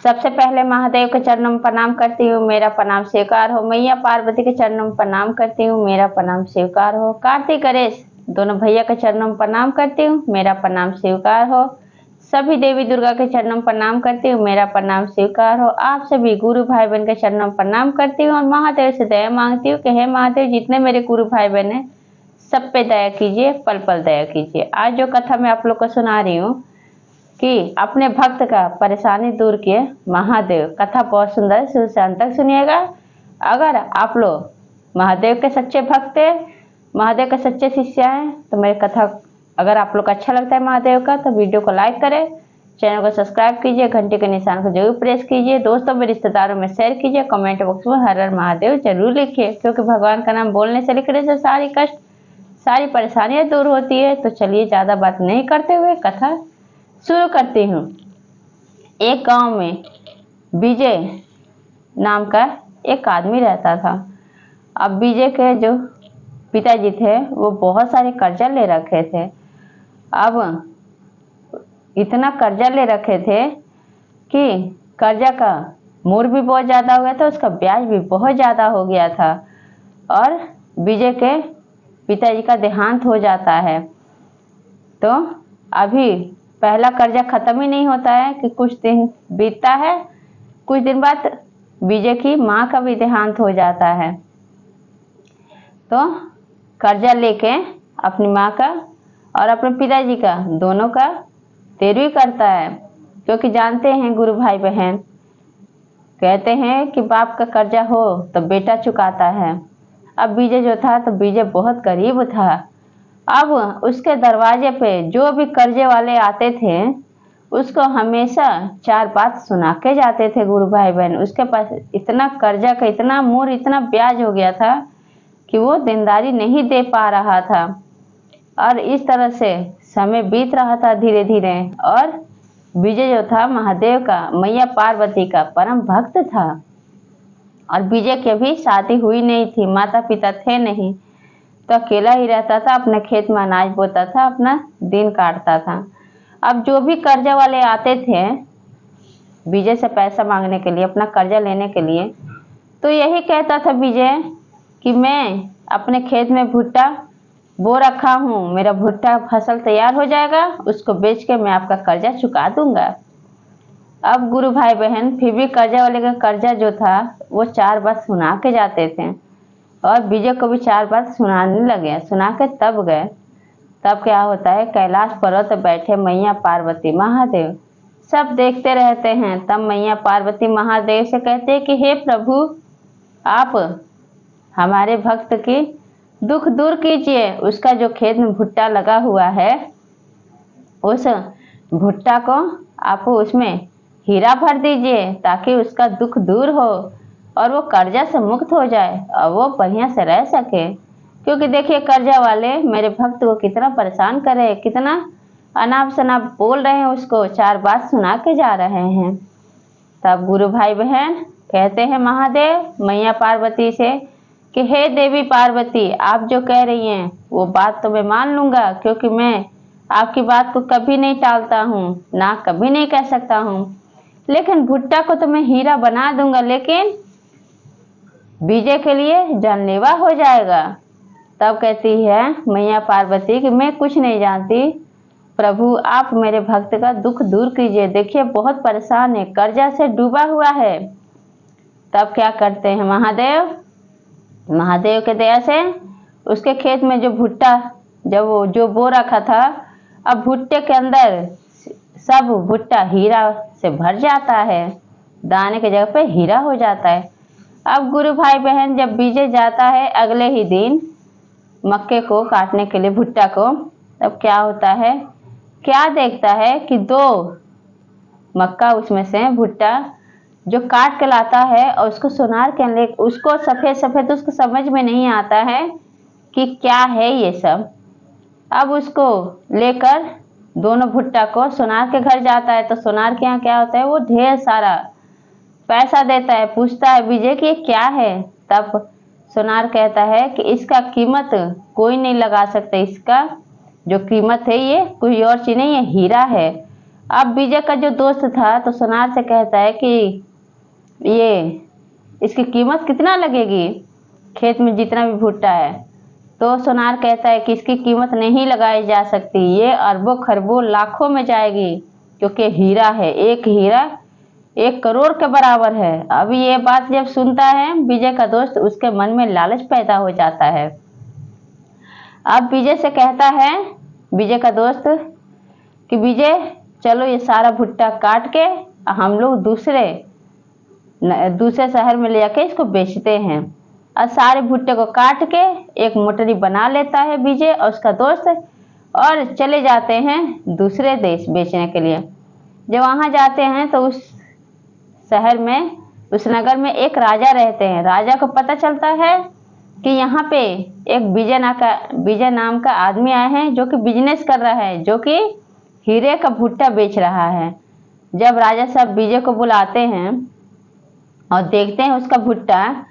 सबसे पहले महादेव के चरणों में प्रणाम करती हूँ, मेरा प्रणाम स्वीकार हो। मैया पार्वती के चरणों में प्रणाम करती हूँ, मेरा प्रणाम स्वीकार हो। कार्तिक गणेश दोनों भैया के चरणों में प्रणाम करती हूँ, मेरा प्रणाम स्वीकार हो। सभी देवी दुर्गा के चरणों में प्रणाम करती हूँ, मेरा प्रणाम स्वीकार हो। आप सभी गुरु भाई बहन के चरणों में प्रणाम करती हूँ और महादेव से दया मांगती हूँ कि हे महादेव, जितने मेरे गुरु भाई बहन हैं सब पे दया कीजिए, पल पल दया कीजिए। आज जो कथा मैं आप लोग को सुना रही हूँ कि अपने भक्त का परेशानी दूर किए महादेव। कथा बहुत सुंदर है, शुरू से अंत तक सुनिएगा। अगर आप लोग महादेव के सच्चे भक्त हैं, महादेव के सच्चे शिष्य हैं, तो मेरी कथा अगर आप लोग को अच्छा लगता है महादेव का तो वीडियो को लाइक करें, चैनल को सब्सक्राइब कीजिए, घंटे के निशान को जरूर प्रेस कीजिए, दोस्तों में रिश्तेदारों में शेयर कीजिए, कमेंट बॉक्स में हर हर महादेव जरूर लिखिए, क्योंकि भगवान का नाम बोलने से लिखने से सारी कष्ट सारी परेशानियां दूर होती है। तो चलिए ज़्यादा बात नहीं करते हुए कथा शुरू करती हूँ। एक गांव में विजय नाम का एक आदमी रहता था। अब विजय के जो पिताजी थे वो बहुत सारे कर्जा ले रखे थे। अब इतना कर्जा ले रखे थे कि कर्जा का मूर भी बहुत ज़्यादा हो गया था, उसका ब्याज भी बहुत ज़्यादा हो गया था। और विजय के पिताजी का देहांत हो जाता है। तो अभी पहला कर्जा खत्म ही नहीं होता है कि कुछ दिन बीतता है, कुछ दिन बाद विजय की माँ का भी देहांत हो जाता है। तो कर्जा लेके अपनी माँ का और अपने पिताजी का दोनों का तेरवी करता है, क्योंकि जानते हैं गुरु भाई बहन कहते हैं कि बाप का कर्जा हो तो बेटा चुकाता है। अब विजय जो था तो विजय बहुत गरीब था। अब उसके दरवाजे पे जो भी कर्जे वाले आते थे उसको हमेशा चार बात सुना के जाते थे गुरु भाई बहन। उसके पास इतना कर्जा का इतना मूर इतना ब्याज हो गया था कि वो देनदारी नहीं दे पा रहा था। और इस तरह से समय बीत रहा था धीरे धीरे। और विजय जो था महादेव का मैया पार्वती का परम भक्त था। और विजय की अभी शादी हुई नहीं थी, माता पिता थे नहीं, तो अकेला ही रहता था, अपने खेत में अनाज बोता था, अपना दिन काटता था। अब जो भी कर्जा वाले आते थे विजय से पैसा मांगने के लिए, अपना कर्जा लेने के लिए, तो यही कहता था विजय कि मैं अपने खेत में भुट्टा बो रखा हूँ, मेरा भुट्टा फसल तैयार हो जाएगा, उसको बेच के मैं आपका कर्जा चुका दूंगा। अब गुरु भाई बहन फिर भी कर्जा वाले का कर्जा जो था वो चार बात सुना के जाते थे और विजय को भी चार बात सुनाने लगे। सुना के तब गए। तब क्या होता है, कैलाश पर्वत पर बैठे मैया पार्वती महादेव सब देखते रहते हैं। तब मैया पार्वती महादेव से कहते हैं कि हे प्रभु, आप हमारे भक्त की दुख दूर कीजिए। उसका जो खेत में भुट्टा लगा हुआ है उस भुट्टा को आप उसमें हीरा भर दीजिए ताकि उसका दुख दूर हो और वो कर्जा से मुक्त हो जाए और वो बढ़िया से रह सके। क्योंकि देखिए कर्जा वाले मेरे भक्त को कितना परेशान कर रहे हैं, कितना अनाप शनाप बोल रहे हैं, उसको चार बात सुना के जा रहे हैं। तब गुरु भाई बहन कहते हैं महादेव मैया पार्वती से कि हे देवी पार्वती, आप जो कह रही हैं वो बात तो मैं मान लूँगा, क्योंकि मैं आपकी बात को कभी नहीं टालता हूँ, ना कभी नहीं कह सकता हूँ। लेकिन भुट्टा को तो मैं हीरा बना दूंगा, लेकिन विजय के लिए जानलेवा हो जाएगा। तब कहती है मैया पार्वती कि मैं कुछ नहीं जानती, प्रभु आप मेरे भक्त का दुख दूर कीजिए, देखिए बहुत परेशान है, कर्जा से डूबा हुआ है। तब क्या करते हैं महादेव, महादेव के दया से उसके खेत में जो भुट्टा जब वो जो बो रखा था, अब भुट्टे के अंदर सब भुट्टा हीरा से भर जाता है, दाने की जगह पे हीरा हो जाता है। अब गुरु भाई बहन जब विजय जाता है अगले ही दिन मक्के को काटने के लिए भुट्टा को, तब क्या होता है, क्या देखता है कि दो मक्का उसमें से भुट्टा जो काट के लाता है और उसको सुनार के ले, उसको सफ़ेद सफ़ेद उसको समझ में नहीं आता है कि क्या है ये सब। अब उसको लेकर दोनों भुट्टा को सोनार के घर जाता है। तो सोनार के यहाँ क्या होता है, वो ढेर सारा पैसा देता है, पूछता है विजय कि ये क्या है। तब सोनार कहता है कि इसका कीमत कोई नहीं लगा सकता, इसका जो कीमत है ये कोई और चीज नहीं, ये हीरा है। अब विजय का जो दोस्त था तो सोनार से कहता है कि ये इसकी कीमत कितना लगेगी, खेत में जितना भी भुट्टा है। तो सोनार कहता है कि इसकी कीमत नहीं लगाई जा सकती, ये अरबों खरबों लाखों में जाएगी, क्योंकि हीरा है, एक हीरा 1 करोड़ के बराबर है। अभी ये बात जब सुनता है विजय का दोस्त, उसके मन में लालच पैदा हो जाता है। अब विजय से कहता है विजय का दोस्त कि विजय चलो ये सारा भुट्टा काट के हम लोग दूसरे शहर में ले जाके इसको बेचते हैं। और सारे भुट्टे को काट के एक मोटरी बना लेता है विजय और उसका दोस्त, और चले जाते हैं दूसरे देश बेचने के लिए। जब वहां जाते हैं तो उस शहर में, उस नगर में एक राजा रहते हैं। राजा को पता चलता है कि यहाँ पे एक विजय नाम का आदमी आया है जो कि बिजनेस कर रहा है, जो कि हीरे का भुट्टा बेच रहा है। जब राजा साहब विजय को बुलाते हैं और देखते हैं उसका भुट्टा,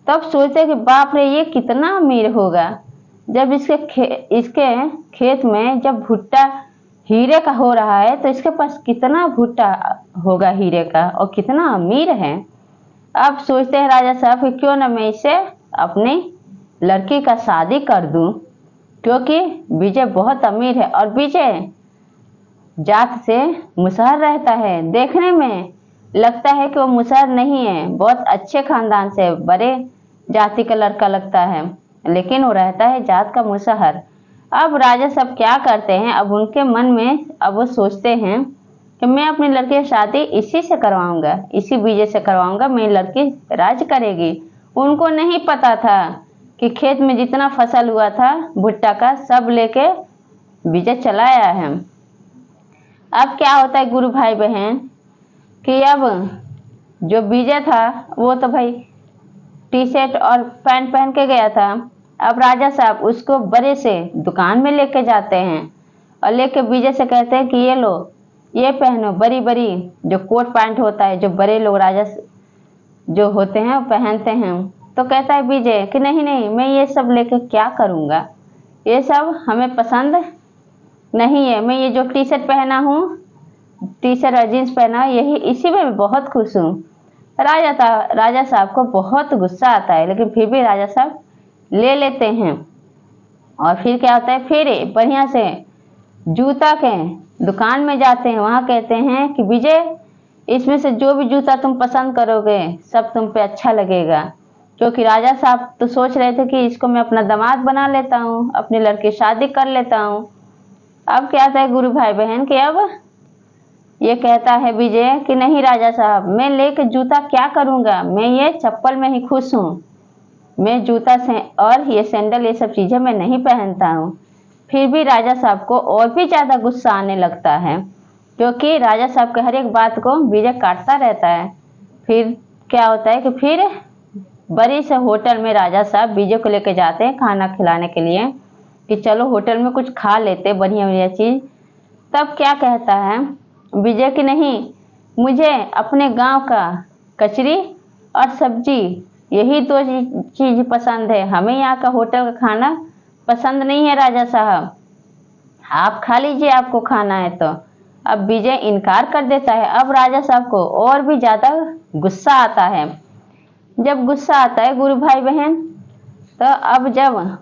तब सोचते हैं कि बाप रे ये कितना अमीर होगा। जब इसके खेत में जब भुट्टा हीरे का हो रहा है तो इसके पास कितना भुट्टा होगा हीरे का, और कितना अमीर है। अब सोचते हैं राजा साहब कि क्यों ना मैं इससे अपनी लड़की का शादी कर दूं, क्योंकि विजय बहुत अमीर है और विजय जात से मुसहर रहता है। देखने में लगता है कि वो मुसहर नहीं है, बहुत अच्छे खानदान से, बड़े जाति का लड़का लगता है, लेकिन वो रहता है जात का मुसहर। अब राजा सब क्या करते हैं, अब उनके मन में अब वो सोचते हैं कि मैं अपनी लड़की की शादी इसी से करवाऊंगा, इसी विजय से करवाऊंगा, मेरी लड़की राज करेगी। उनको नहीं पता था कि खेत में जितना फसल हुआ था भुट्टा का, सब लेके विजय चला आया है। अब क्या होता है गुरु भाई बहन कि अब जो विजय था वो तो भाई टी शर्ट और पैंट पहन के गया था। अब राजा साहब उसको बड़े से दुकान में लेके जाते हैं और लेके विजय से कहते हैं कि ये लो, ये पहनो, बड़ी बड़ी जो कोट पैंट होता है, जो बड़े लोग राजा जो होते हैं वो पहनते हैं। तो कहता है विजय कि नहीं नहीं, मैं ये सब लेके क्या करूँगा, ये सब हमें पसंद नहीं है। मैं ये जो टी शर्ट पहना हूँ, टी शर्ट और जीन्स पहना, यही इसी में मैं बहुत खुश हूँ। राजा साहब को बहुत गुस्सा आता है, लेकिन फिर भी राजा साहब ले लेते हैं। और फिर क्या होता है, फिर बढ़िया से जूता के दुकान में जाते हैं। वहाँ कहते हैं कि विजय इसमें से जो भी जूता तुम पसंद करोगे सब तुम पे अच्छा लगेगा, क्योंकि राजा साहब तो सोच रहे थे कि इसको मैं अपना दामाद बना लेता हूँ, अपनी लड़की शादी कर लेता हूँ। अब क्या होता है गुरु भाई बहन कि अब ये कहता है विजय कि नहीं राजा साहब, मैं लेके जूता क्या करूँगा, मैं ये चप्पल में ही खुश हूँ, मैं जूता से और ये सैंडल ये सब चीज़ें मैं नहीं पहनता हूँ। फिर भी राजा साहब को और भी ज़्यादा गुस्सा आने लगता है, क्योंकि राजा साहब के हर एक बात को विजय काटता रहता है। फिर क्या होता है कि फिर बड़ी से होटल में राजा साहब विजय को लेके जाते हैं खाना खिलाने के लिए कि चलो होटल में कुछ खा लेते बढ़िया बढ़िया चीज़। तब क्या कहता है विजय कि नहीं, मुझे अपने गांव का कचरी और सब्जी यही दो चीज़ पसंद है, हमें यहाँ का होटल का खाना पसंद नहीं है राजा साहब, आप खा लीजिए आपको खाना है तो। अब विजय इनकार कर देता है। अब राजा साहब को और भी ज़्यादा गुस्सा आता है। जब गुस्सा आता है गुरु भाई बहन, तो अब जब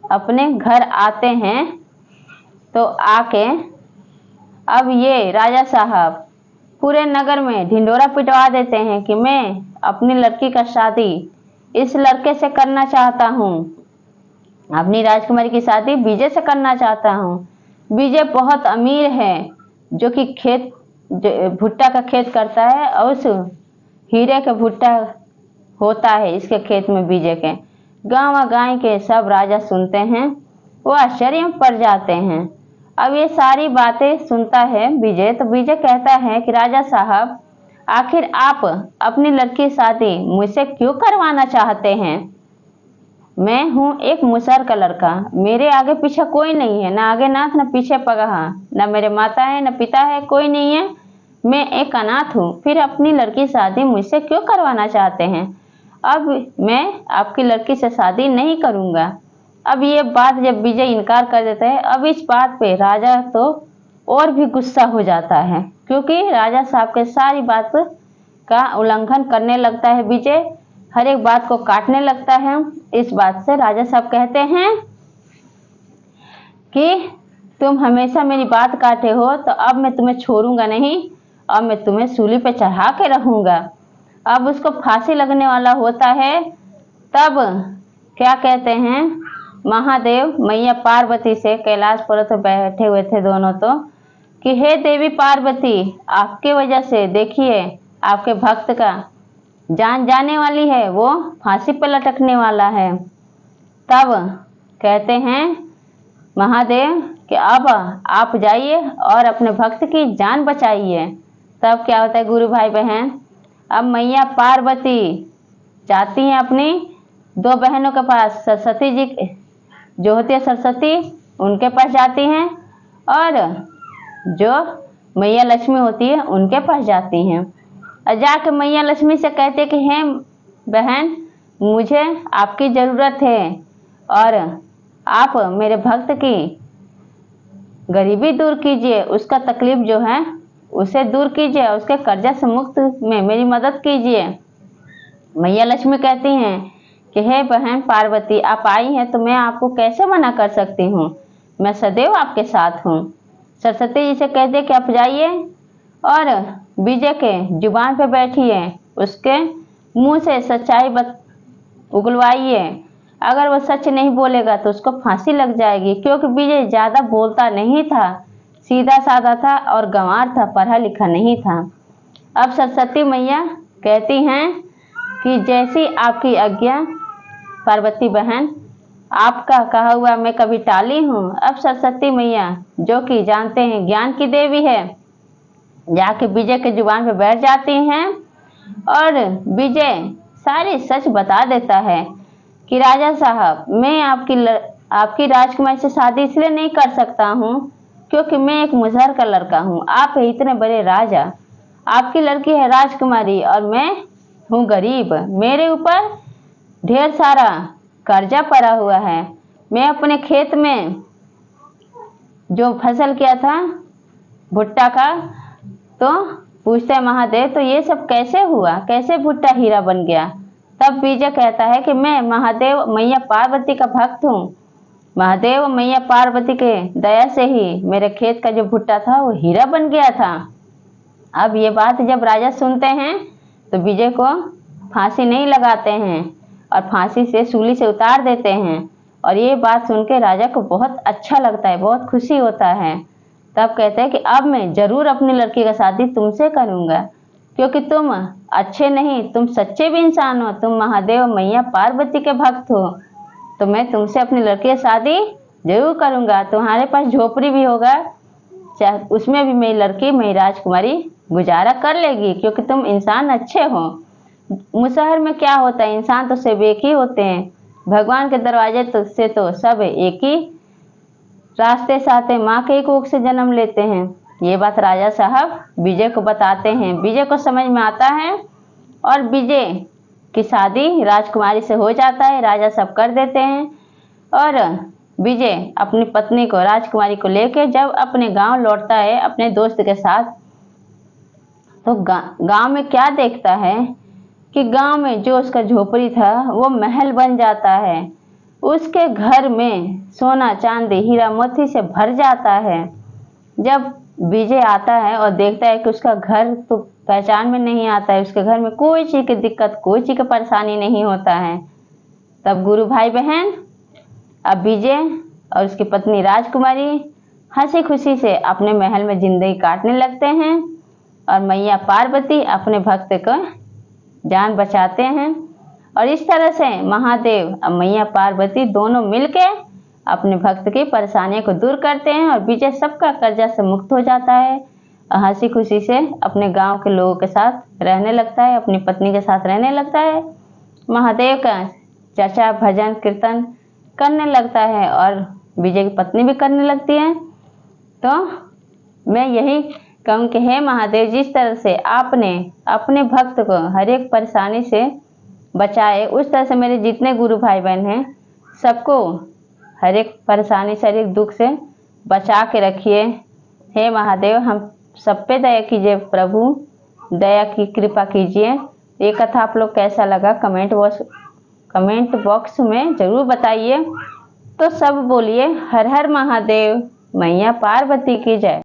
अपने घर आते हैं तो आके अब ये राजा साहब पूरे नगर में ढिंढोरा पिटवा देते हैं कि मैं अपनी लड़की का शादी इस लड़के से करना चाहता हूँ, अपनी राजकुमारी की शादी विजय से करना चाहता हूँ। विजय बहुत अमीर है, जो कि भुट्टा का खेत करता है और उस हीरे का भुट्टा होता है इसके खेत में विजय के। गाँव गाय के सब राजा सुनते हैं, वो आश्चर्य में पड़ जाते हैं। अब ये सारी बातें सुनता है विजय, तो विजय कहता है कि राजा साहब आखिर आप अपनी लड़की की शादी मुझसे क्यों करवाना चाहते हैं? मैं हूँ एक मुसहर का लड़का, मेरे आगे पीछे कोई नहीं है, ना आगे नाथ ना पीछे पगहा, ना मेरे माता है ना पिता है, कोई नहीं है, मैं एक अनाथ हूँ। फिर अपनी लड़की की शादी मुझसे क्यों करवाना चाहते हैं? अब मैं आपकी लड़की से शादी नहीं करूँगा। अब ये बात जब विजय इनकार कर देता है, अब इस बात पे राजा तो और भी गुस्सा हो जाता है, क्योंकि राजा साहब के सारी बात का उल्लंघन करने लगता है विजय, हर एक बात को काटने लगता है। इस बात से राजा साहब कहते हैं कि तुम हमेशा मेरी बात काटे हो, तो अब मैं तुम्हें छोड़ूंगा नहीं, अब मैं तुम्हें सूली पे चढ़ा के रहूंगा। अब उसको फांसी लगने वाला होता है, तब क्या कहते हैं महादेव मैया पार्वती से, कैलाश पर्वत पर बैठे हुए थे दोनों, तो कि हे देवी पार्वती, आपके वजह से देखिए आपके भक्त का जान जाने वाली है, वो फांसी पर लटकने वाला है। तब कहते हैं महादेव कि अब आप जाइए और अपने भक्त की जान बचाइए। तब क्या होता है गुरु भाई बहन, अब मैया पार्वती जाती हैं अपनी दो बहनों के पास, सरस्वती जी जो होती है सरस्वती, उनके पास जाती हैं, और जो मैया लक्ष्मी होती है उनके पास जाती हैं। और जाके मैया लक्ष्मी से कहते हैं कि हे बहन, मुझे आपकी ज़रूरत है, और आप मेरे भक्त की गरीबी दूर कीजिए, उसका तकलीफ जो है उसे दूर कीजिए, उसके कर्जा से मुक्त में मेरी मदद कीजिए। मैया लक्ष्मी कहती हैं कि हे बहन पार्वती, आप आई हैं तो मैं आपको कैसे मना कर सकती हूँ, मैं सदैव आपके साथ हूँ। सरस्वती जी से कहते कि आप जाइए और विजय के जुबान पे बैठिए, उसके मुंह से सच्चाई उगलवाइए, अगर वो सच नहीं बोलेगा तो उसको फांसी लग जाएगी, क्योंकि विजय ज़्यादा बोलता नहीं था, सीधा साधा था और गंवार था, पढ़ा लिखा नहीं था। अब सरस्वती मैया कहती हैं कि जैसी आपकी आज्ञा पार्वती बहन, आपका कहा हुआ मैं कभी टाली हूँ। अब सरस्वती मैया जो कि जानते हैं ज्ञान की देवी है, जाके विजय के जुबान पे बैठ जाती हैं, और विजय सारी सच बता देता है कि राजा साहब, मैं आपकी राजकुमारी से शादी इसलिए नहीं कर सकता हूँ क्योंकि मैं एक मुजहर का लड़का हूँ, आप है इतने बड़े राजा, आपकी लड़की है राजकुमारी और मैं हूँ गरीब, मेरे ऊपर ढेर सारा कर्जा पड़ा हुआ है। मैं अपने खेत में जो फसल किया था भुट्टा का, तो पूछते हैं महादेव तो ये सब कैसे हुआ, कैसे भुट्टा हीरा बन गया। तब विजय कहता है कि मैं महादेव मैया पार्वती का भक्त हूँ, महादेव मैया पार्वती के दया से ही मेरे खेत का जो भुट्टा था वो हीरा बन गया था। अब ये बात जब राजा सुनते हैं तो विजय को फांसी नहीं लगाते हैं और फांसी से सूली से उतार देते हैं, और ये बात सुन के राजा को बहुत अच्छा लगता है, बहुत खुशी होता है। तब कहते हैं कि अब मैं जरूर अपनी लड़की का शादी तुमसे करूँगा, क्योंकि तुम अच्छे नहीं, तुम सच्चे भी इंसान हो, तुम महादेव मैया पार्वती के भक्त हो, तो मैं तुमसे अपनी लड़की की शादी जरूर करूँगा। तुम्हारे पास झोपड़ी भी होगा, चाहे उसमें भी मेरी लड़की मेरी राजकुमारी गुजारा कर लेगी, क्योंकि तुम इंसान अच्छे हो। मुसहर में क्या होता है, इंसान तो सिर्फ एक ही होते हैं, भगवान के दरवाजे से तो सब एक ही रास्ते से आते हैं, माँ के कोख से जन्म लेते हैं। ये बात राजा साहब विजय को बताते हैं, विजय को समझ में आता है और विजय की शादी राजकुमारी से हो जाता है, राजा सब कर देते हैं। और विजय अपनी पत्नी को राजकुमारी को लेकर जब अपने गांव लौटता है अपने दोस्त के साथ, तो गांव में क्या देखता है कि गांव में जो उसका झोपड़ी था वो महल बन जाता है, उसके घर में सोना चांदी हीरा मोती से भर जाता है। जब विजय आता है और देखता है कि उसका घर तो पहचान में नहीं आता है, उसके घर में कोई चीज़ की दिक्कत, कोई चीज़ की परेशानी नहीं होता है, तब गुरु भाई बहन अब विजय और उसकी पत्नी राजकुमारी हंसी खुशी से अपने महल में जिंदगी काटने लगते हैं, और मैया पार्वती अपने भक्त को जान बचाते हैं। और इस तरह से महादेव और मैया पार्वती दोनों मिलके अपने भक्त की परेशानियों को दूर करते हैं, और विजय सबका कर्जा से मुक्त हो जाता है और हंसी खुशी से अपने गांव के लोगों के साथ रहने लगता है, अपनी पत्नी के साथ रहने लगता है, महादेव का चर्चा भजन कीर्तन करने लगता है, और विजय की पत्नी भी करने लगती है। तो मैं यही कहूँ कि हे महादेव, जिस तरह से आपने अपने भक्त को हर एक परेशानी से बचाए, उस तरह से मेरे जितने गुरु भाई बहन हैं सबको हर एक परेशानी से, हर एक दुख से बचा के रखिए, हे महादेव हम सब पे दया कीजिए प्रभु, दया की कृपा कीजिए। ये कथा आप लोग कैसा लगा कमेंट बॉक्स में ज़रूर बताइए। तो सब बोलिए हर हर महादेव, मैया पार्वती की जय।